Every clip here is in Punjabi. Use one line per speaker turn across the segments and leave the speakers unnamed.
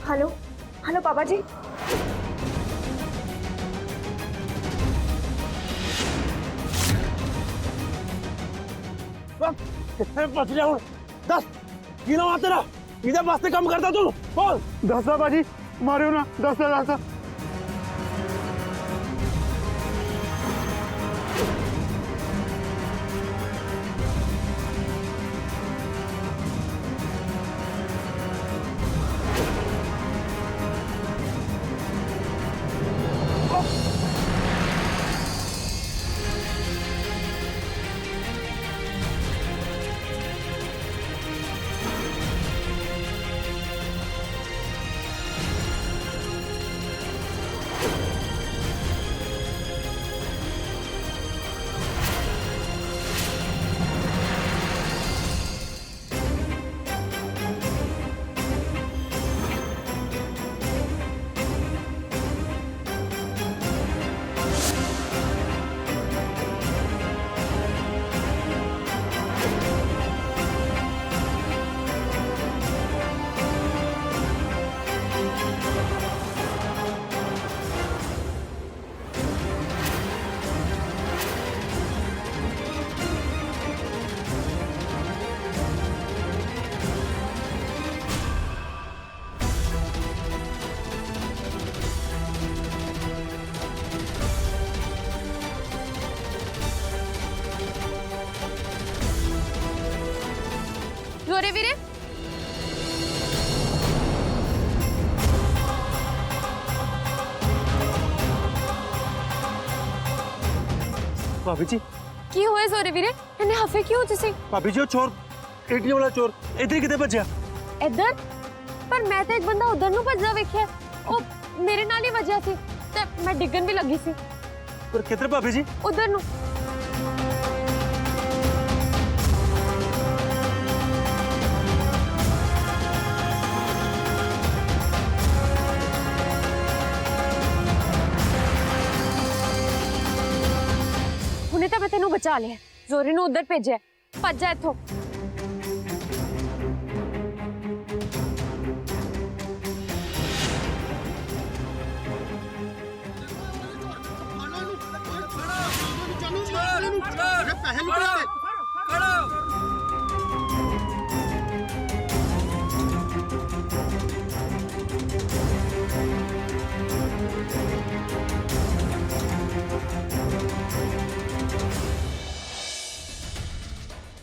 हेलो हेलो पापा जी।
बच गया हूँ। दस की ना तेरा इधर वास्ते कम करता तू बोल।
10 भाजी मारियो ना 10
जोरे वीरे
भाभी जी
की होए जोरे वीरे इन्हें हफे क्यों तुसी?
भाभी जी वो चोर एटीएम वाला चोर इधर किते बचा?
इधर पर मैं तो एक बंदा उधर नु भजदा वेखिया ओ मेरे नाल ही वजह सी ते मैं डिगन भी लगी सी
पर किधर भाभी जी?
उधर नु। हुने तो मैं तेनू बचा लिया जोरे नु उधर भेजा भज जा इथों।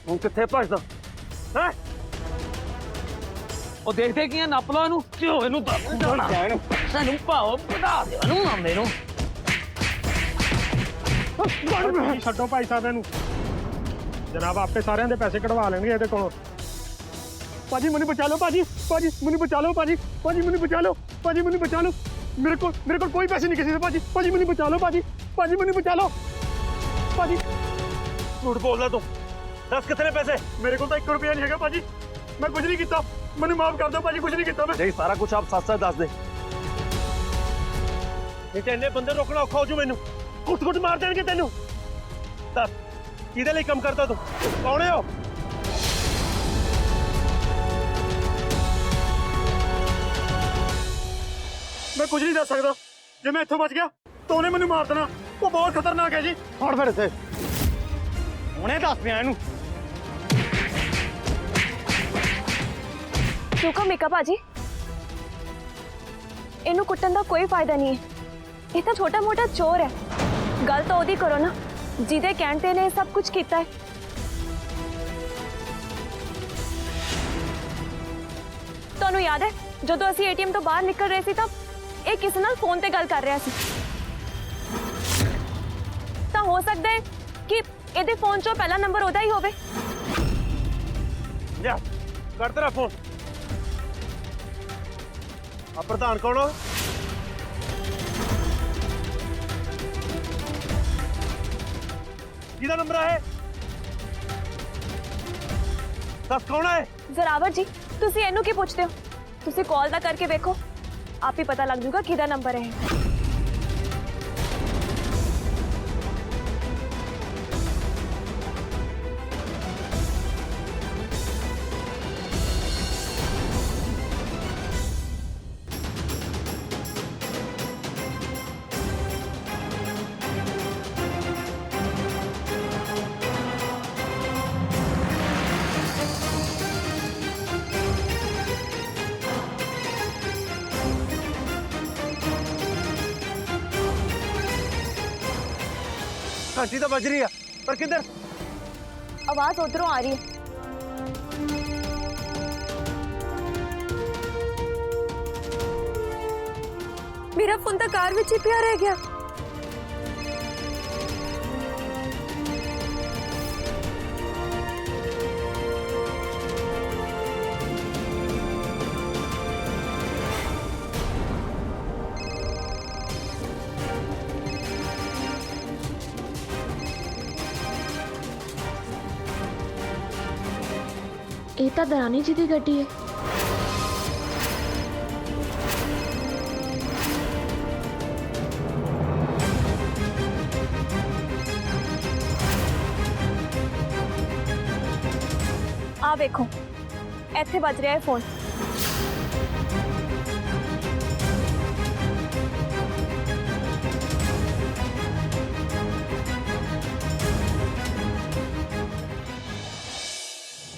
ਹੁਣ ਕਿੱਥੇ ਭੱਜਦਾ ਹੈ? ਉਹ ਦੇਖਦੇ ਕੀ ਆ ਨੱਪ ਲਓ ਇਹਨੂੰ ਕਿਉਂ ਇਹਨੂੰ ਬਣਾ ਸਾਨੂੰ ਭਾਓ ਵਧਾ ਦਿਓ ਇਹਨੂੰ ਮਾਮੇ ਨੂੰ।
ਛੱਡੋ ਭਾਈ ਸਾਹਿਬ ਇਹਨੂੰ ਜਨਾਬ ਆਪੇ ਸਾਰਿਆਂ ਦੇ ਪੈਸੇ ਕਢਵਾ ਲੈਣਗੇ ਇਹਦੇ ਕੋਲੋਂ। ਭਾਜੀ ਮੈਨੂੰ ਬਚਾ ਲਓ ਭਾਜੀ ਮੈਨੂੰ ਬਚਾ ਲਓ ਭਾਜੀ ਮੈਨੂੰ ਬਚਾ ਲਓ ਮੈਨੂੰ ਬਚਾ ਲਓ ਮੇਰੇ ਕੋਲ ਕੋਈ ਪੈਸੇ ਨਹੀਂ ਕਿਸੇ ਦੇ ਭਾਜੀ ਮੈਨੂੰ ਬਚਾ ਲਓ ਭਾਜੀ ਮੈਨੂੰ ਬਚਾ ਲਓ ਭਾਜੀ।
ਝੂਠ ਬੋਲਦਾ ਤੂੰ ਦੱਸ ਕਿੱਥੇ ਨੇ ਪੈਸੇ?
ਮੇਰੇ ਕੋਲ ਤਾਂ 1 ਰੁਪਿਆ ਨਹੀਂ ਹੈਗਾ ਭਾਜੀ ਮੈਂ ਕੁਝ ਨਹੀਂ ਕੀਤਾ ਮੈਨੂੰ ਮਾਫ ਕਰ ਦਿਓ ਭਾਜੀ ਕੁਝ ਨਹੀਂ ਕੀਤਾ ਮੈਂ।
ਨਹੀਂ ਸਾਰਾ ਕੁਝ ਆਪ ਸੱਚ ਦੱਸ ਦੇ ਨਹੀਂ ਤੇ ਇੰਨੇ ਬੰਦੇ ਰੋਕਣਾ ਔਖਾ ਹੋ ਜੂ ਮੈਨੂੰ ਕੁੱਟ ਮਾਰ ਦੇਣਗੇ ਤੈਨੂੰ। ਦੱਸ ਕਿਹਦੇ ਲਈ ਕੰਮ ਕਰਦਾ ਤੂੰ ਕੌਣ ਹੈ ਉਹ?
ਮੈਂ ਕੁਝ ਨਹੀਂ ਦੱਸ ਸਕਦਾ ਜੇ ਮੈਂ ਇੱਥੋਂ ਬਚ ਗਿਆ ਤਾਂ ਉਹਨੇ ਮੈਨੂੰ ਮਾਰ ਦੇਣਾ ਉਹ ਬਹੁਤ ਖਤਰਨਾਕ ਹੈ ਜੀ। ਫੜ ਫਿਰ ਇੱਥੇ ਹੁਣੇ ਦੱਸ ਪਿਆ ਇਹਨੂੰ।
रुको मीका भाजी इनू कुटन का कोई फायदा नहीं है ये तो छोटा मोटा चोर है गल तो ओदी करो ना जिदे कहते ने सब कुछ किया है। तुहानू याद है जदों असीं एटीएम तो बाहर निकल रहे सी तब ये किसी नाल फोन ते गल कर रहा सी तो हो सकता है कि इहदे फोन चों पहला नंबर ओदा ही होवे।
जा कर तेरा फोन। आ प्रधान कौन हो? किधर नंबर है? दस कौन है?
जरावर जी तुसी इनू की पूछते हो? तुसी कॉल दा करके देखो आप ही पता लग जूगा किदा नंबर है।
घंटी तो बज रही है, पर किधर?
आवाज उधरों आ रही है। मेरा फोन तो कार में ही पिया रह गया।
ਇਹ ਤਾਂ ਦਰਾਨੀ ਜੀ ਦੀ ਗੱਡੀ ਹੈ।
आ देखो इत्थे बज रहा है फोन।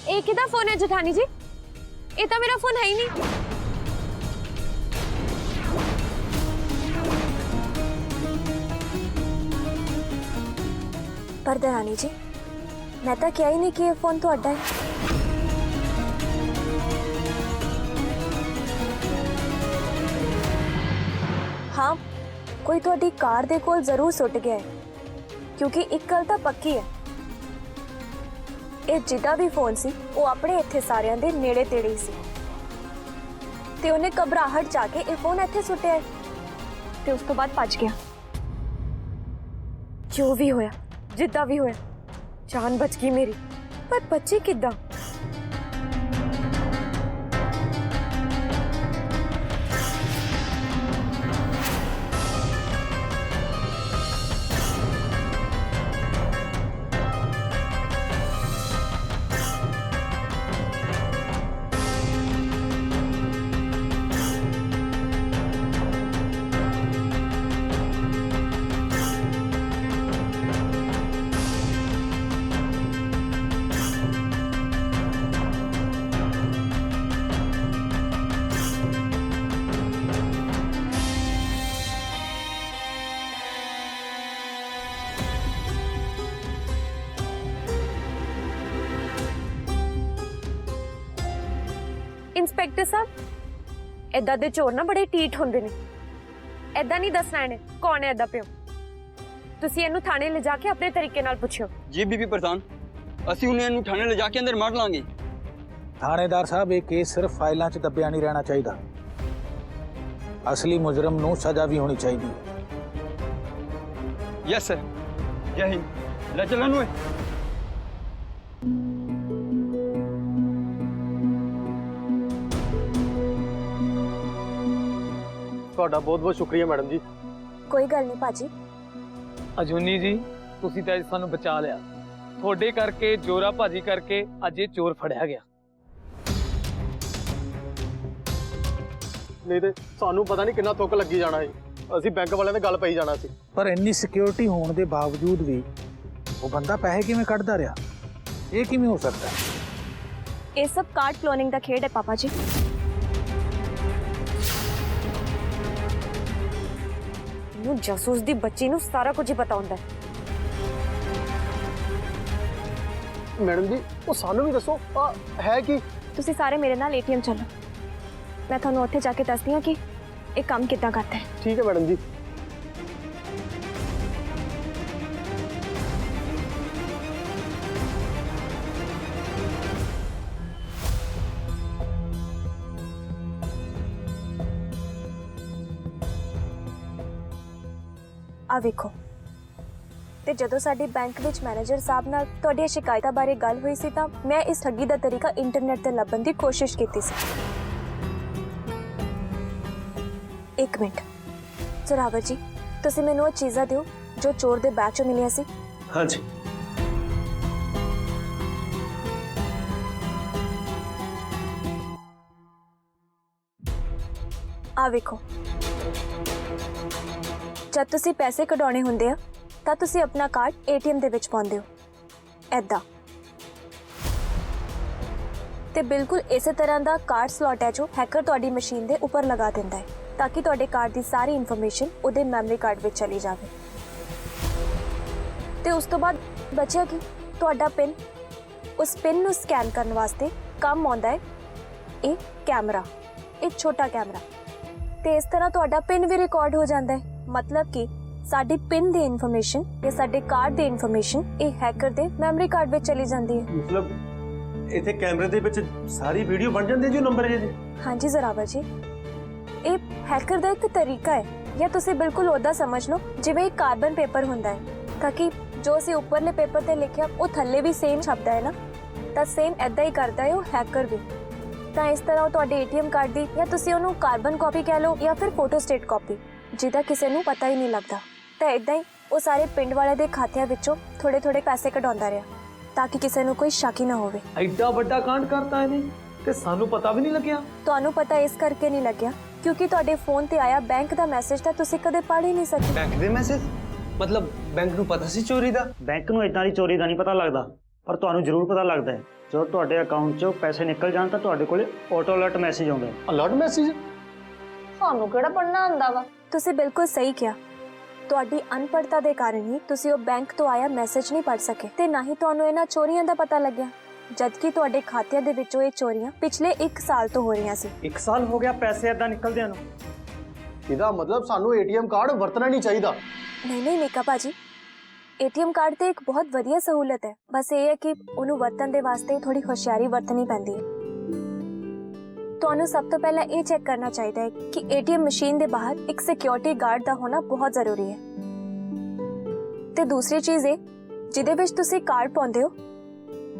ये किदा फोन है जेठानी जी? ये तो मेरा फोन है ही नहीं। पर दरानी जी मैं तो क्या ही नहीं कि ये फोन तुहाडा है। हाँ कोई तुहाडी कार दे कोल जरूर सुट गया है, क्योंकि एक गल तो पक्की है, ये जिदा भी फोन सी वो अपने इत्थे सारियां दे नेड़े तेड़े ही सी ते उन्हें घबराहट जाके ये फोन इत्थे सुटिया है ते उस तो बाद भज गया। जो भी होया जिदा भी होया जान बच गई मेरी, पर बची किदा? इंस्पेक्टर साहब इदा दे चोर ना बड़े टीठ होंदे ने, इदा नहीं दसना इन्हें कौन है इदा प्यो। तुसी इन्हू थाने ले जाके अपने तरीके नाल पुछियो।
जी बीबी प्रधान, ਅਸੀਂ ਉਹਨੇ ਇਹਨੂੰ ਥਾਣੇ ਲੈ ਜਾ ਕੇ ਅੰਦਰ ਮਾਰ ਲਾਂਗੇ।
थानेदार साहब ये केस सिर्फ फाइलों च दबिया नहीं रहना चाहिए, असली मुजरम नूं सजा भी होनी चाहिए।
यस सर, जय हिंद। ले चलो नूं।
ਤੁਹਾਡਾ ਬਹੁਤ ਬਹੁਤ ਸ਼ੁਕਰੀਆ ਮੈਡਮ ਜੀ।
कोई गल नहीं भाजी।
ਅਜੂਨੀ ਜੀ ਤੁਸੀਂ ਤਾਂ ਅੱਜ ਸਾਨੂੰ ਬਚਾ ਲਿਆ। ਤੁਹਾਡੇ ਕਰਕੇ ਜੋਰਾ ਭਾਜੀ ਕਰਕੇ ਅੱਜ ਇਹ ਚੋਰ ਫੜਿਆ ਗਿਆ।
ਨਹੀਂ ਤੇ ਸਾਨੂੰ ਪਤਾ ਨਹੀਂ ਕਿੰਨਾ ਤੁੱਕ ਲੱਗੀ ਜਾਣਾ ਸੀ। ਅਸੀਂ ਬੈਂਕ ਵਾਲਿਆਂ ਦੇ ਗੱਲ ਪਈ ਜਾਣਾ ਸੀ।
पर इन्नी सिक्योरिटी होने के बावजूद भी वो बंदा पैसे किवें कढ़दा रहा, ये किवें हो सकता है?
ये सब कार्ड क्लोनिंग दा खेड है पापा जी। नू जासूस दी बच्ची नू सारा कुछ ही पता होंदा है।
मैडम जी वो सानू भी दसो है कि
तुसी सारे मेरे नाल एटीएम चलो, मैं थानू उत्थे जाके दसदी हां कि ये काम किद्दां करदा है।
ठीक है मैडम जी।
आ वेखो ते जदों साडे बैंक विच मैनेजर साहब नाल तुहाडी शिकायतां बारे गल हुई सी तां मैं इस ठगी दा तरीका इंटरनेट ते लभण दी कोशिश कीती सी। एक मिनट जोरावर जी, तुसीं मैनूं ओह चीज़ां दिओ जो चोर दे बैग चों मिलियां सी।
हाँ जी।
आ वेखो जब तुसी पैसे कढाने हुंदे आ तां तुसी अपना कार्ड एटीएम दे विच पाउंदे हो ऐदा, ते बिल्कुल इस तरह दा कार्ड स्लॉट है जो हैकर तुहाडी मशीन दे ऊपर लगा दिंदा है ताकि तुहाडे कार्ड दी सारी इन्फॉर्मेशन उहदे मैमरी कार्ड विच चली जावे। ਤੇ ਉਸ ਤੋਂ ਬਾਅਦ ਬਚਿਆ ਕੀ ਤੁਹਾਡਾ ਪਿਨ। ਉਸ ਪਿਨ ਨੂੰ ਸਕੈਨ ਕਰਨ ਵਾਸਤੇ ਕੰਮ ਆਉਂਦਾ ਹੈ ਇਹ ਕੈਮਰਾ, ਇੱਕ ਛੋਟਾ ਕੈਮਰਾ, ਤੇ ਇਸ ਤਰ੍ਹਾਂ ਤੁਹਾਡਾ ਪਿਨ ਵੀ ਰਿਕਾਰਡ ਹੋ ਜਾਂਦਾ ਹੈ। ਮਤਲਬ ਕਿ ਸਾਡੀ ਪਿਨ ਦੀ ਇਨਫੋਰਮੇਸ਼ਨ ਜਾਂ ਸਾਡੇ ਕਾਰਡ ਦੀ ਇਨਫੋਰਮੇਸ਼ਨ ਇਹ ਹੈਕਰ ਦੇ ਮੈਮਰੀ ਕਾਰਡ ਵਿੱਚ ਚਲੀ ਜਾਂਦੀ ਹੈ।
ਮਤਲਬ ਇੱਥੇ ਕੈਮਰੇ ਦੇ ਵਿੱਚ ਸਾਰੀ ਵੀਡੀਓ ਬਣ ਜਾਂਦੀ ਹੈ ਜੀ ਨੰਬਰ ਇਹਦੇ।
ਹਾਂਜੀ ਜ਼ਰਾਵਰ ਜੀ, ਇਹ ਹੈਕਰ ਦਾ ਇੱਕ ਤਰੀਕਾ ਹੈ, ਜਾਂ ਤੁਸੀਂ ਬਿਲਕੁਲ ਉਹਦਾ ਸਮਝ ਲਓ ਜਿਵੇਂ ਇੱਕ ਕਾਰਬਨ ਪੇਪਰ ਹੁੰਦਾ ਹੈ, ਤਾਂ ਕਿ ਜੋ ਅਸੀਂ ਉੱਪਰਲੇ ਪੇਪਰ ਤੇ ਲਿਖਿਆ ਉਹ ਥੱਲੇ ਵੀ ਸੇਮ ਛਪਦਾ ਹੈ ਨਾ, ਤਾਂ ਸੇਮ ਐਦਾਂ ਹੀ ਕਰਦਾ ਹੈ ਉਹ ਹੈਕਰ ਵੀ। ਤਾਂ ਇਸ ਤਰ੍ਹਾਂ ਉਹ ਤੁਹਾਡੇ ਏਟੀਐਮ ਕਾਰਡ ਦੀ, ਜਾਂ ਤੁਸੀਂ ਉਹਨੂੰ ਕਾਰਬਨ ਕਾਪੀ ਕਹਿ ਲਓ ਜਾਂ ਫਿਰ ਫੋਟੋ ਸਟੇਟ ਕਾਪੀ, ਜਿਹਦਾ ਕਿਸੇ ਨੂੰ ਪਤਾ ਹੀ ਨਹੀਂ ਲੱਗਦਾ, ਤਾਂ ਇਦਾਂ ਹੀ ਉਹ ਸਾਰੇ ਪਿੰਡ ਵਾਲੇ ਦੇ ਖਾਤਿਆਂ ਵਿੱਚੋਂ ਥੋੜੇ ਥੋੜੇ ਪੈਸੇ ਕਢਾਉਂਦਾ ਰਿਹਾ ਤਾਂ ਕਿ ਕਿਸੇ ਨੂੰ ਕੋਈ ਸ਼ੱਕ ਹੀ ਨਾ ਹੋਵੇ।
ਐਡਾ ਵੱਡਾ ਕਾਂਡ ਕਰਤਾ ਇਹਨੇ ਤੇ ਸਾਨੂੰ ਪਤਾ ਵੀ ਨਹੀਂ ਲੱਗਿਆ।
ਤੁਹਾਨੂੰ ਪਤਾ ਇਸ ਕਰਕੇ ਨਹੀਂ ਲੱਗਿਆ ਕਿਉਂਕਿ ਤੁਹਾਡੇ ਫੋਨ ਤੇ ਆਇਆ ਬੈਂਕ ਦਾ ਮੈਸੇਜ ਤਾਂ ਤੁਸੀਂ ਕਦੇ ਪੜ੍ਹ ਹੀ ਨਹੀਂ ਸਕੇ।
ਬੈਂਕ ਦੇ ਮੈਸੇਜ? ਮਤਲਬ ਬੈਂਕ ਨੂੰ ਪਤਾ ਸੀ ਚੋਰੀ ਦਾ?
ਬੈਂਕ ਨੂੰ ਇਦਾਂ ਦੀ ਚੋਰੀ ਦਾ ਨਹੀਂ ਪਤਾ ਲੱਗਦਾ, ਪਰ ਤੁਹਾਨੂੰ ਜ਼ਰੂਰ ਪਤਾ ਲੱਗਦਾ ਹੈ ਜਦੋਂ ਤੁਹਾਡੇ ਅਕਾਊਂਟ 'ਚੋਂ ਪੈਸੇ ਨਿਕਲ ਜਾਣ ਤਾਂ ਤੁਹਾਡੇ ਕੋਲੇ ਆਟੋ ਅਲਰਟ ਮੈਸੇਜ ਆਉਂਦਾ ਹੈ।
Alert message?
ਤੁਹਾਨੂੰ ਕਿਹੜਾ ਪੜ੍ਹਨਾ ਆਉਂਦਾ ਵਾ? ਤੁਸੀਂ ਬਿਲਕੁਲ ਸਹੀ ਕਿਹਾ, ਤੁਹਾਡੀ ਅਨਪੜ੍ਹਤਾ ਦੇ ਕਾਰਨ ਹੀ ਤੁਸੀਂ ਉਹ ਬੈਂਕ ਤੋਂ ਆਇਆ ਮੈਸੇਜ ਨਹੀਂ ਪੜ੍ਹ ਸਕੇ ਤੇ ਨਾ ਹੀ ਤੁਹਾਨੂੰ ਇਹਨਾਂ ਚੋਰੀਆਂ ਦਾ ਪਤਾ ਲੱਗਿਆ, ਜਦਕਿ ਤੁਹਾਡੇ ਖਾਤਿਆਂ ਦੇ ਵਿੱਚੋਂ ਇਹ ਚੋਰੀਆਂ ਪਿਛਲੇ 1 ਸਾਲ ਤੋਂ ਹੋ ਰਹੀਆਂ ਸੀ।
1 ਸਾਲ ਹੋ ਗਿਆ ਪੈਸੇ ਇਦਾਂ ਨਿਕਲਦਿਆਂ ਨੂੰ।
ਇਹਦਾ ਮਤਲਬ ਸਾਨੂੰ ਏਟੀਐਮ ਕਾਰਡ ਵਰਤਣਾ ਨਹੀਂ ਚਾਹੀਦਾ।
ਨਹੀਂ ਮੀਕਾ ਭਾਜੀ, ਏਟੀਐਮ ਕਾਰਡ ਤੇ ਇੱਕ ਬਹੁਤ ਵਧੀਆ ਸਹੂਲਤ ਹੈ, ਬਸ ਇਹ ਹੈ ਕਿ ਉਹਨੂੰ ਵਰਤਣ ਦੇ ਵਾਸਤੇ ਥੋੜੀ ਹੁਸ਼ਿਆਰੀ ਵਰਤਣੀ ਪੈਂਦੀ ਹੈ। ਤੁਹਾਨੂੰ ਸਭ ਤੋਂ ਪਹਿਲਾਂ ਇਹ ਚੈੱਕ ਕਰਨਾ ਚਾਹੀਦਾ ਹੈ ਕਿ ਏਟੀਐਮ ਮਸ਼ੀਨ ਦੇ ਬਾਹਰ ਇੱਕ ਸਿਕਿਉਰਿਟੀ ਗਾਰਡ ਦਾ ਹੋਣਾ ਬਹੁਤ ਜ਼ਰੂਰੀ ਹੈ, ਤੇ ਦੂਸਰੀ ਚੀਜ਼ ਇਹ ਜਿਹਦੇ ਵਿੱਚ ਤੁਸੀਂ ਕਾਰਡ ਪਾਉਂਦੇ ਹੋ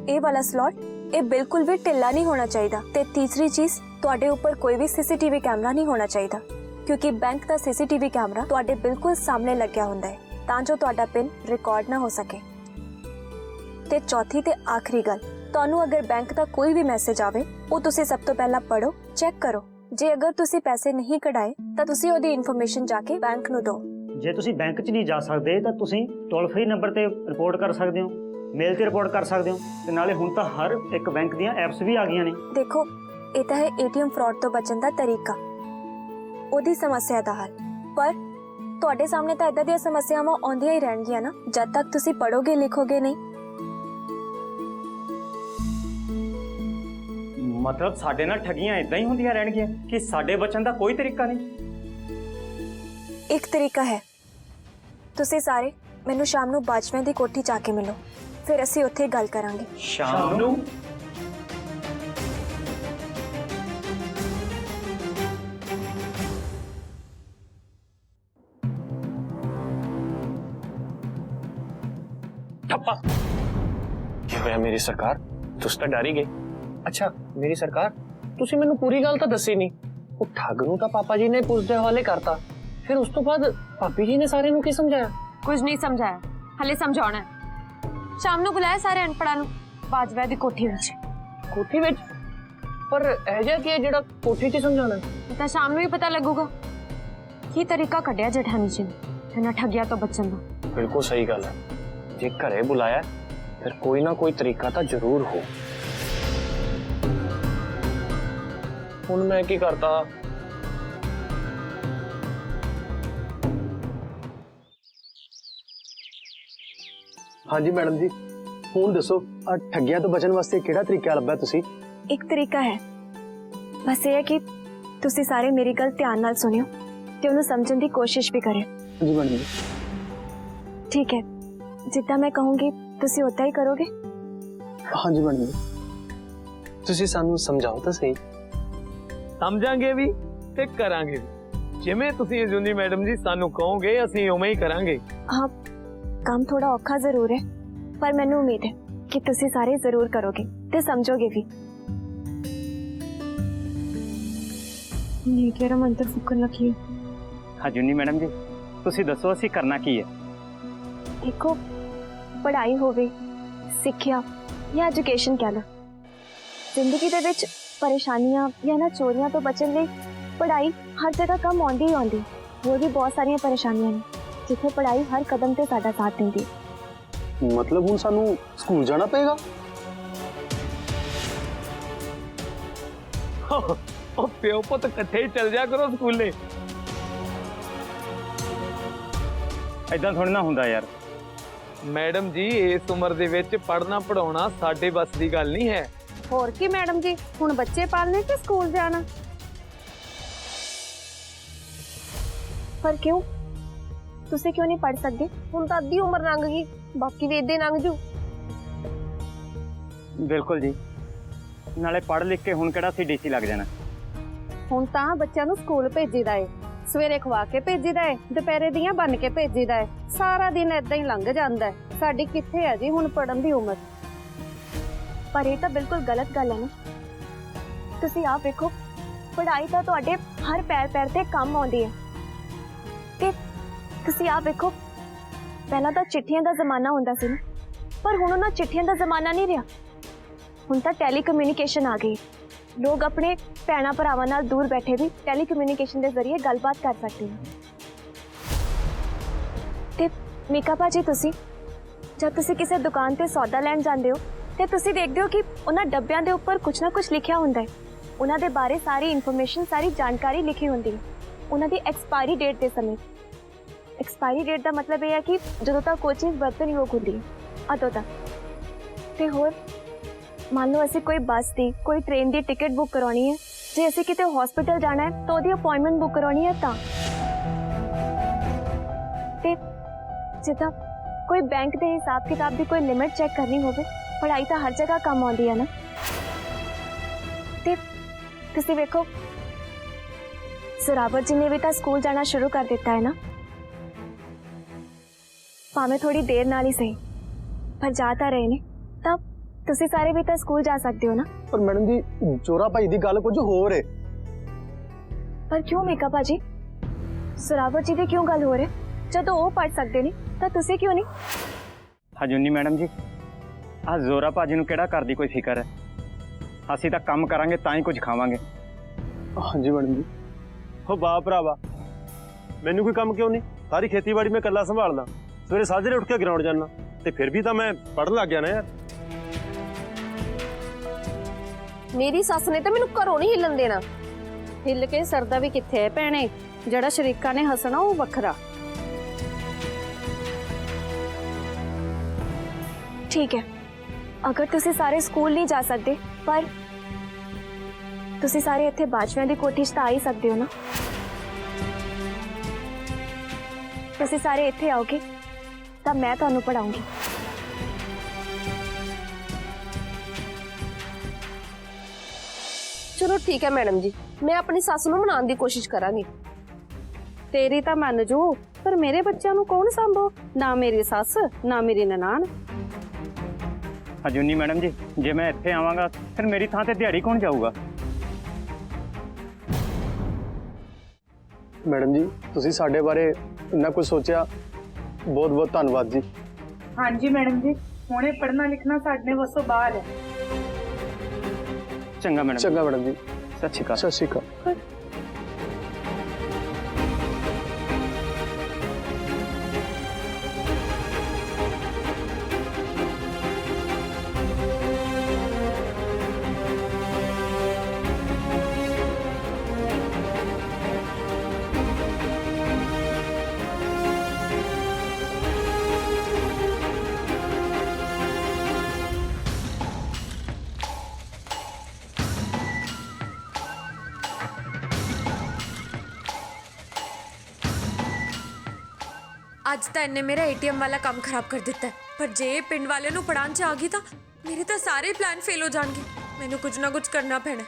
ਇਹ ਵਾਲਾ ਸਲੋਟ ਇਹ ਬਿਲਕੁਲ ਵੀ ਢਿੱਲਾ ਨਹੀਂ ਹੋਣਾ ਚਾਹੀਦਾ, ਤੇ ਤੀਸਰੀ ਚੀਜ਼ ਤੁਹਾਡੇ ਉੱਪਰ ਕੋਈ ਵੀ ਸੀਸੀਟੀਵੀ ਕੈਮਰਾ ਨਹੀਂ ਹੋਣਾ ਚਾਹੀਦਾ ਕਿਉਂਕਿ ਬੈਂਕ ਦਾ ਸੀਸੀਟੀਵੀ ਕੈਮਰਾ ਤੁਹਾਡੇ ਬਿਲਕੁਲ ਸਾਹਮਣੇ ਲੱਗਿਆ ਹੁੰਦਾ ਹੈ ਤਾਂ ਜੋ ਤੁਹਾਡਾ ਪਿਨ ਰਿਕਾਰਡ ਨਾ ਹੋ ਸਕੇ। ਤੇ ਚੌਥੀ ਤੇ ਆਖਰੀ ਗੱਲ, ਤੁਹਾਨੂੰ ਅਗਰ ਬੈਂਕ ਦਾ ਕੋਈ ਵੀ ਮੈਸੇਜ ਆਵੇ ਉਹ ਤੁਸੀਂ ਸਭ ਤੋਂ ਪਹਿਲਾਂ ਪੜੋ, ਚੈੱਕ ਕਰੋ। ਜੇ ਅਗਰ ਤੁਸੀਂ ਪੈਸੇ ਨਹੀਂ ਕਢਾਏ ਤਾਂ ਤੁਸੀਂ ਉਹਦੀ ਇਨਫੋਰਮੇਸ਼ਨ ਜਾ ਕੇ ਬੈਂਕ ਨੂੰ ਦਿਓ।
ਜੇ ਤੁਸੀਂ ਬੈਂਕ 'ਚ ਨਹੀਂ ਜਾ ਸਕਦੇ ਤਾਂ ਤੁਸੀਂ ਟੋਲ ਫ੍ਰੀ ਨੰਬਰ ਤੇ ਰਿਪੋਰਟ ਕਰ ਸਕਦੇ ਹੋ, ਮੇਲ ਤੇ ਰਿਪੋਰਟ ਕਰ ਸਕਦੇ ਹੋ, ਤੇ ਨਾਲੇ ਹੁਣ ਤਾਂ ਹਰ ਇੱਕ ਬੈਂਕ ਦੀਆਂ ਐਪਸ ਵੀ ਆ ਗਈਆਂ ਨੇ।
ਦੇਖੋ ਇਹ ਤਾਂ ਹੈ ਏਟੀਐਮ ਫਰਾਡ ਤੋਂ ਬਚਣ ਦਾ ਤਰੀਕਾ, ਉਹਦੀ ਸਮੱਸਿਆ ਦਾ ਹੱਲ, ਪਰ ਤੁਹਾਡੇ ਸਾਹਮਣੇ ਤਾਂ ਇਦਾਂ ਦੀਆਂ ਸਮੱਸਿਆਵਾਂ ਆਉਂਦੀਆਂ ਹੀ ਰਹਿਣਗੀਆਂ ਨਾ ਜਦ ਤੱਕ ਤੁਸੀਂ ਪੜੋਗੇ ਲਿਖੋਗੇ ਨਹੀਂ।
ਮਤਲਬ ਸਾਡੇ ਨਾਲ ਠੱਗੀਆਂ ਇਦਾਂ ਹੀ ਹੁੰਦੀਆਂ ਰਹਿਣਗੀਆਂ ਕਿ ਸਾਡੇ ਬਚਣ ਦਾ ਕੋਈ ਤਰੀਕਾ ਨਹੀਂ?
ਇੱਕ ਤਰੀਕਾ ਹੈ, ਤੁਸੀਂ ਸਾਰੇ ਮੈਨੂੰ ਸ਼ਾਮ ਨੂੰ ਬਾਜਵੇਂ ਦੀ ਕੋਠੀ ਜਾ ਕੇ ਮਿਲੋ, ਫਿਰ ਅਸੀਂ ਉੱਥੇ ਗੱਲ ਕਰਾਂਗੇ।
ਸ਼ਾਮ ਨੂੰ?
ठप्पा ਕੀ ਹੋਇਆ ਮੇਰੀ ਸਰਕਾਰ? ਤੁਸੀਂ ਤਾਂ ਡਰ ਹੀ ਗਏ। ਅੱਛਾ ਮੇਰੀ ਸਰਕਾਰ, ਤੁਸੀਂ ਮੈਨੂੰ ਪੂਰੀ ਗੱਲ ਤਾਂ ਦੱਸੀ ਨਹੀਂ। ਉਹ ਠੱਗ ਨੂੰ ਤਾਂ ਪਾਪਾ ਜੀ ਨੇ ਪੁਲਿਸ ਦੇ ਹਵਾਲੇ ਕਰਤਾ, ਫਿਰ ਉਸ ਤੋਂ ਬਾਅਦ ਭਾਬੀ ਜੀ ਨੇ ਸਾਰਿਆਂ ਨੂੰ ਕੀ ਸਮਝਾਇਆ?
ਕੁਝ ਨਹੀਂ ਸਮਝਾਇਆ, ਹਲੇ ਸਮਝਾਉਣਾ ਹੈ। ਸ਼ਾਮ ਨੂੰ ਬੁਲਾਇਆ ਸਾਰੇ ਅਨਪੜ੍ਹਾਂ ਨੂੰ ਬਾਜਵੇ ਦੀ ਕੋਠੀ ਵਿੱਚ।
ਕੋਠੀ ਵਿੱਚ? ਪਰ ਇਹ ਜਿਹਾ ਕੀ ਹੈ ਜਿਹੜਾ ਕੋਠੀ 'ਚ ਸਮਝਾਉਣਾ?
ਤਾਂ ਸ਼ਾਮ ਨੂੰ ਹੀ ਪਤਾ ਲੱਗੂਗਾ ਕੀ ਤਰੀਕਾ ਕੱਢਿਆ ਜਠਾਣੀ ਜੀ ਨੇ ਇਹਨਾਂ ਠੱਗਿਆਂ ਤੋਂ ਬਚਣ ਦਾ।
ਬਿਲਕੁਲ ਸਹੀ ਗੱਲ ਹੈ, ਜੇ ਘਰੇ ਬੁਲਾਇਆ ਫਿਰ ਕੋਈ ਨਾ ਕੋਈ ਤਰੀਕਾ ਤਾਂ ਜ਼ਰੂਰ ਹੋ। ਹੁਣ ਮੈਂ ਕੀ ਕਰਦਾ?
ਹਾਂਜੀ ਮੈਡਮ ਜੀ, ਹੁਣ ਦੱਸੋ ਆ ਠੱਗੀਆਂ ਤੋਂ ਬਚਣ ਵਾਸਤੇ ਕਿਹੜਾ ਤਰੀਕਾ ਲੱਭਿਆ ਤੁਸੀਂ?
ਇੱਕ ਤਰੀਕਾ ਹੈ, ਬਸ ਇਹ ਹੈ ਕਿ ਤੁਸੀਂ ਸਾਰੇ ਮੇਰੀ ਗੱਲ ਧਿਆਨ ਨਾਲ ਸੁਣਿਓ ਤੇ ਉਹਨੂੰ ਸਮਝਣ ਦੀ ਕੋਸ਼ਿਸ਼ ਵੀ ਕਰਿਓ।
ਜੀ ਮੈਡਮ ਜੀ।
ਠੀਕ ਹੈ, ਜਿੱਦਾਂ ਮੈਂ ਕਹੂੰਗੀ ਤੁਸੀਂ ਉਦਾਂ ਹੀ ਕਰੋਗੇ?
ਹਾਂਜੀ ਮੈਡਮ ਜੀ।
ਤੁਸੀਂ ਸਾਨੂੰ ਸਮਝਾਓ ਤਾਂ ਸਹੀ।
ਸਮਝਾਂਗੇ ਵੀ ਤੇ ਕਰਾਂਗੇ ਵੀ, ਜਿਵੇਂ ਤੁਸੀਂ ਅਜੂਨੀ ਮੈਡਮ ਜੀ ਸਾਨੂੰ ਕਹੋਗੇ ਅਸੀਂ ਉਵੇਂ ਹੀ ਕਰਾਂਗੇ।
ਹਾਂ, ਕੰਮ ਥੋੜਾ ਔਖਾ ਜ਼ਰੂਰ ਹੈ ਪਰ ਮੈਨੂੰ ਉਮੀਦ ਹੈ ਕਿ ਤੁਸੀਂ ਸਾਰੇ ਜ਼ਰੂਰ ਕਰੋਗੇ ਤੇ ਸਮਝੋਗੇ ਵੀ। ਨਹੀਂ ਕਿਹੜਾ ਮੰਤਰ ਫੁੱਕਣ ਲੱਗੀ ਹੈ।
ਹਜੂਨੀ ਮੈਡਮ ਜੀ, ਤੁਸੀਂ ਦੱਸੋ ਅਸੀਂ ਕਰਨਾ ਕੀ ਹੈ?
ਦੇਖੋ, ਪੜ੍ਹਾਈ ਹੋਵੇ, ਸਿੱਖਿਆ ਜਾਂ ਐਜੂਕੇਸ਼ਨ ਕਹਿ ਲਓ, ਜ਼ਿੰਦਗੀ ਦੇ ਵਿੱਚ ਪਰੇਸ਼ਾਨੀਆਂ ਜਾਂ ਨਾ ਚੋਰੀਆਂ ਤੋਂ ਬਚਣ ਲਈ ਪੜ੍ਹਾਈ ਹਰ ਜਗ੍ਹਾ ਕੰਮ ਆਉਂਦੀ ਹੀ ਆਉਂਦੀ। ਹੋਰ ਵੀ ਬਹੁਤ ਸਾਰੀਆਂ ਪਰੇਸ਼ਾਨੀਆਂ ਨੇ ਜਿੱਥੇ ਪੜ੍ਹਾਈ ਹਰ ਕਦਮ ਤੇ ਸਾਡਾ ਸਾਥ ਦਿੰਦੀ ਹੈ।
ਮਤਲਬ ਹੁਣ ਸਾਨੂੰ ਸਕੂਲ ਜਾਣਾ ਪਏਗਾ?
ਉਹ ਪਿਓ ਪੁੱਤ ਇਕੱਠੇ ਹੀ ਚੱਲ ਜਾ ਕਰੋ ਸਕੂਲੇ।
ਇਦਾਂ ਥੋੜੀ ਨਾ ਹੁੰਦਾ ਯਾਰ,
ਮੈਡਮ ਜੀ ਇਸ ਉਮਰ ਦੇ ਵਿੱਚ ਪੜ੍ਹਨਾ ਪੜਾਉਣਾ ਸਾਡੇ ਵੱਸ ਦੀ ਗੱਲ ਨਹੀਂ ਹੈ।
ਹੋਰ ਕੀ ਮੈਡਮ ਜੀ, ਹੁਣ ਬੱਚੇ ਪਾਲਣੇ ਤੇ ਸਕੂਲ ਜਾਣਾ। ਪਰ ਕਿਉਂ? ਤੁਸੀਂ ਕਿਉਂ ਨਹੀਂ ਪੜ ਸਕਦੇ? ਹੁਣ ਤਾਂ ਅੱਧੀ ਉਮਰ ਲੰਘ ਗਈ, ਬਾਕੀ ਵੀ ਏਦਾਂ ਲੰਘ ਜੂ।
ਬਿਲਕੁਲ ਜੀ, ਨਾਲੇ ਪੜ੍ਹ ਲਿਖ ਕੇ ਹੁਣ ਕਿਹੜਾ ਸੀ ਡੀਸੀ ਲੱਗ ਜਾਣਾ।
ਹੁਣ ਤਾਂ ਬੱਚਿਆਂ ਨੂੰ ਸਕੂਲ ਭੇਜੀਦਾ ਏ, ਸਵੇਰੇ ਖਵਾ ਕੇ ਭੇਜੀਦਾ ਏ, ਦੁਪਹਿਰੇ ਦੀਆਂ ਬੰਨ ਕੇ ਭੇਜੀਦਾ ਏ, ਸਾਰਾ ਦਿਨ ਏਦਾਂ ਹੀ ਲੰਘ ਜਾਂਦਾ ਹੈ। ਸਾਡੀ ਕਿੱਥੇ ਹੈ ਜੀ ਹੁਣ ਪੜਨ ਦੀ ਉਮਰ। ਪਰ ਇਹ ਤਾਂ ਬਿਲਕੁਲ ਗਲਤ ਗੱਲ ਹੈ ਨਾ। ਤੁਸੀਂ ਆਪ ਵੇਖੋ, ਪੜ੍ਹਾਈ ਤਾਂ ਤੁਹਾਡੇ ਹਰ ਪੈਰ ਤੇ ਕੰਮ ਆਉਂਦੀ ਹੈ। ਤੇ ਤੁਸੀਂ ਆਪ ਵੇਖੋ, ਪਹਿਲਾਂ ਤਾਂ ਚਿੱਠੀਆਂ ਦਾ ਜ਼ਮਾਨਾ ਹੁੰਦਾ ਸੀ ਨਾ, ਪਰ ਹੁਣ ਉਹਨਾਂ ਚਿੱਠੀਆਂ ਦਾ ਜ਼ਮਾਨਾ ਨਹੀਂ ਰਿਹਾ। ਹੁਣ ਤਾਂ ਟੈਲੀਕਮਿਊਨੀਕੇਸ਼ਨ ਆ ਗਈ। ਲੋਕ ਆਪਣੇ ਭੈਣਾਂ ਭਰਾਵਾਂ ਨਾਲ ਦੂਰ ਬੈਠੇ ਵੀ ਟੈਲੀਕਮਿਊਨੀਕੇਸ਼ਨ ਦੇ ਜ਼ਰੀਏ ਗੱਲਬਾਤ ਕਰ ਸਕਦੇ ਹਨ। ਤੇ ਮੀਕਾ ਭਾਜੀ, ਤੁਸੀਂ ਜਦ ਤੁਸੀਂ ਕਿਸੇ ਦੁਕਾਨ ਤੇ ਸੌਦਾ ਲੈਣ ਜਾਂਦੇ ਹੋ ਤੇ ਤੁਸੀਂ ਦੇਖਦੇ ਹੋ ਕਿ ਉਹਨਾਂ ਡੱਬਿਆਂ ਦੇ ਉੱਪਰ ਕੁਝ ਨਾ ਕੁਝ ਲਿਖਿਆ ਹੁੰਦਾ ਹੈ। ਉਹਨਾਂ ਦੇ ਬਾਰੇ ਸਾਰੀ ਇਨਫੋਰਮੇਸ਼ਨ, ਸਾਰੀ ਜਾਣਕਾਰੀ ਲਿਖੀ ਹੁੰਦੀ ਹੈ, ਉਹਨਾਂ ਦੀ ਐਕਸਪਾਇਰੀ ਡੇਟ ਦੇ ਸਮੇਂ। ਐਕਸਪਾਇਰੀ ਡੇਟ ਦਾ ਮਤਲਬ ਇਹ ਹੈ ਕਿ ਜਦੋਂ ਤੱਕ ਕੋਈ ਚੀਜ਼ ਵਰਤਣਯੋਗ ਹੁੰਦੀ ਹੈ ਉਦੋਂ ਤੱਕ। ਤੇ ਹੋਰ ਮੰਨ ਲਓ ਅਸੀਂ ਕੋਈ ਬੱਸ ਦੀ, ਕੋਈ ਟ੍ਰੇਨ ਦੀ ਟਿਕਟ ਬੁੱਕ ਕਰਾਉਣੀ ਹੈ, ਜੇ ਅਸੀਂ ਕਿਤੇ ਹਸਪੀਟਲ ਜਾਣਾ ਹੈ ਤਾਂ ਉਹਦੀ ਅਪਾਇੰਟਮੈਂਟ ਬੁੱਕ ਕਰਾਉਣੀ ਹੈ ਤਾਂ। ਤੇ ਜਿੱਦਾਂ ਕੋਈ ਬੈਂਕ ਦੇ ਹਿਸਾਬ ਕਿਤਾਬ ਦੀ ਕੋਈ ਲਿਮਿਟ ਚੈੱਕ ਕਰਨੀ ਹੋਵੇ, ਪੜ੍ਹਾਈ ਤਾਂ ਹਰ ਜਗ੍ਹਾ ਕੰਮ ਆਉਂਦੀ ਹੈ ਨਾ। ਤੇ ਤੁਸੀਂ ਵੇਖੋ, ਜ਼ੋਰਾਵਰ ਜੀ ਨੇ ਵੀ ਤਾਂ ਸਕੂਲ ਜਾਣਾ ਸ਼ੁਰੂ ਕਰ ਦਿੱਤਾ ਹੈ ਨਾ। ਭਾਵੇਂ ਥੋੜੀ ਦੇਰ ਨਾਲ ਹੀ ਸਹੀ, ਪਰ ਜਾ ਤਾਂ ਰਹੇ ਨੇ। ਤਾਂ ਤੁਸੀਂ ਸਾਰੇ ਵੀ ਤਾਂ ਸਕੂਲ ਜਾ ਸਕਦੇ ਹੋ ਨਾ।
ਪਰ ਮੈਡਮ ਜੀ, ਜੋਰਾ ਭਾਈ ਦੀ ਗੱਲ ਕੁਝ ਹੋਰ ਹੈ।
ਪਰ ਕਿਉਂ ਮੀਕਾ ਭਾਜੀ? ਜ਼ੋਰਾਵਰ ਜੀ ਦੀ ਕਿਉਂ ਗੱਲ ਹੋ ਰਹੀ? ਜਦੋਂ ਉਹ ਪੜ ਸਕਦੇ ਨੇ ਤਾਂ ਤੁਸੀਂ ਕਿਉਂ ਨਹੀਂ?
ਹਜੂਨੀ ਮੈਡਮ ਜੀ, ਆਹ ਜ਼ੋਰਾ ਭਾਜੀ ਨੂੰ ਕਿਹੜਾ ਘਰ ਦੀ ਕੋਈ ਫਿਕਰ ਹੈ? ਅਸੀਂ ਤਾਂ ਕੰਮ ਕਰਾਂਗੇ ਤਾਂ ਹੀ ਕੁਝ ਖਾਵਾਂਗੇ।
ਹਾਂਜੀ ਮੈਡਮ ਜੀ।
ਹੋ ਬਾ ਭਰਾਵਾ, ਮੈਨੂੰ ਕੋਈ ਕੰਮ ਕਿਉਂ ਨਹੀਂ? ਸਾਰੀ ਖੇਤੀਬਾੜੀ ਮੈਂ ਇਕੱਲਾ ਸੰਭਾਲਦਾ। ਸਵੇਰੇ ਸਾਜਰੇ ਉੱਠ ਕੇ ਗਰਾਊਂਡ ਜਾਣਾ, ਤੇ ਫਿਰ ਵੀ ਤਾਂ ਮੈਂ ਪੜ੍ਹਨ ਲੱਗ ਗਿਆ ਨਾ ਯਾਰ।
ਮੇਰੀ ਸੱਸ ਨੇ ਤਾਂ ਮੈਨੂੰ ਘਰੋਂ ਨਹੀਂ ਹਿੱਲਣ ਦੇਣਾ। ਹਿੱਲ ਕੇ ਸਰਦਾ ਵੀ ਕਿੱਥੇ ਹੈ ਭੈਣੇ? ਜਿਹੜਾ ਸ਼ਰੀਕਾਂ ਨੇ ਹੱਸਣਾ ਉਹ ਵੱਖਰਾ। ਠੀਕ ਹੈ, ਅਗਰ ਤੁਸੀਂ ਸਾਰੇ ਸਕੂਲ ਨਹੀਂ ਜਾ ਸਕਦੇ, ਪਰ ਤੁਸੀਂ ਸਾਰੇ ਇੱਥੇ ਬਾਜਵਿਆਂ ਦੀ ਕੋਠੀ 'ਚ ਤਾਂ ਆ ਹੀ ਸਕਦੇ ਹੋ ਨਾ। ਤੁਸੀਂ ਸਾਰੇ ਇੱਥੇ ਆਓਗੇ ਤਾਂ ਮੈਂ ਤੁਹਾਨੂੰ ਪੜਾਉਂਗੀ।
ਚਲੋ ਠੀਕ ਹੈ ਮੈਡਮ ਜੀ, ਮੈਂ ਆਪਣੀ ਸੱਸ ਨੂੰ ਮਨਾਉਣ ਦੀ ਕੋਸ਼ਿਸ਼ ਕਰਾਂਗੀ।
ਤੇਰੀ ਤਾਂ ਮੰਨ ਜੂ, ਪਰ ਮੇਰੇ ਬੱਚਿਆਂ ਨੂੰ ਕੌਣ ਸੰਭੋ? ਨਾ ਮੇਰੀ ਸੱਸ, ਨਾ ਮੇਰੀ ਨਨਾਣ।
ਹਜੂਨੀ ਮੈਡਮ ਜੀ, ਜੇ ਮੈਂ ਇੱਥੇ ਆਵਾਂਗਾ ਫਿਰ ਮੇਰੀ ਥਾਂ ਤੇ ਦਿਹਾੜੀ ਕੌਣ ਜਾਊਗਾ?
ਮੈਡਮ ਜੀ, ਤੁਸੀਂ ਸਾਡੇ ਬਾਰੇ ਇੰਨਾ ਕੁਝ ਸੋਚਿਆ, ਬਹੁਤ ਬਹੁਤ ਧੰਨਵਾਦ ਜੀ।
ਹਾਂਜੀ ਮੈਡਮ ਜੀ, ਹੁਣੇ ਪੜ੍ਹਨਾ ਲਿਖਣਾ ਸਾਡੇ ਵੱਸੋਂ ਬਾਹਰ ਹੈ।
ਚੰਗਾ ਮੈਡਮ।
ਚੰਗਾ ਮੈਡਮ ਜੀ।
ਸਤਿ ਸ਼੍ਰੀ ਅਕਾਲ।
ਸਤਿ ਸ਼੍ਰੀ ਅਕਾਲ।
ਅੱਜ ਤਾਂ ਇਹਨੇ ਮੇਰਾ ਏਟੀਐਮ ਵਾਲਾ ਕੰਮ ਖਰਾਬ ਕਰ ਦਿੱਤਾ ਹੈ, ਪਰ ਜੇ ਇਹ ਪਿੰਡ ਵਾਲਿਆਂ ਨੂੰ ਪੜਾਉਣ 'ਚ ਆ ਗਈ ਤਾਂ ਮੇਰੇ ਤਾਂ ਸਾਰੇ ਪਲਾਨ ਫੇਲ ਹੋ ਜਾਣਗੇ। ਮੈਨੂੰ ਕੁਝ ਨਾ ਕੁਝ ਕਰਨਾ ਪੈਣਾ।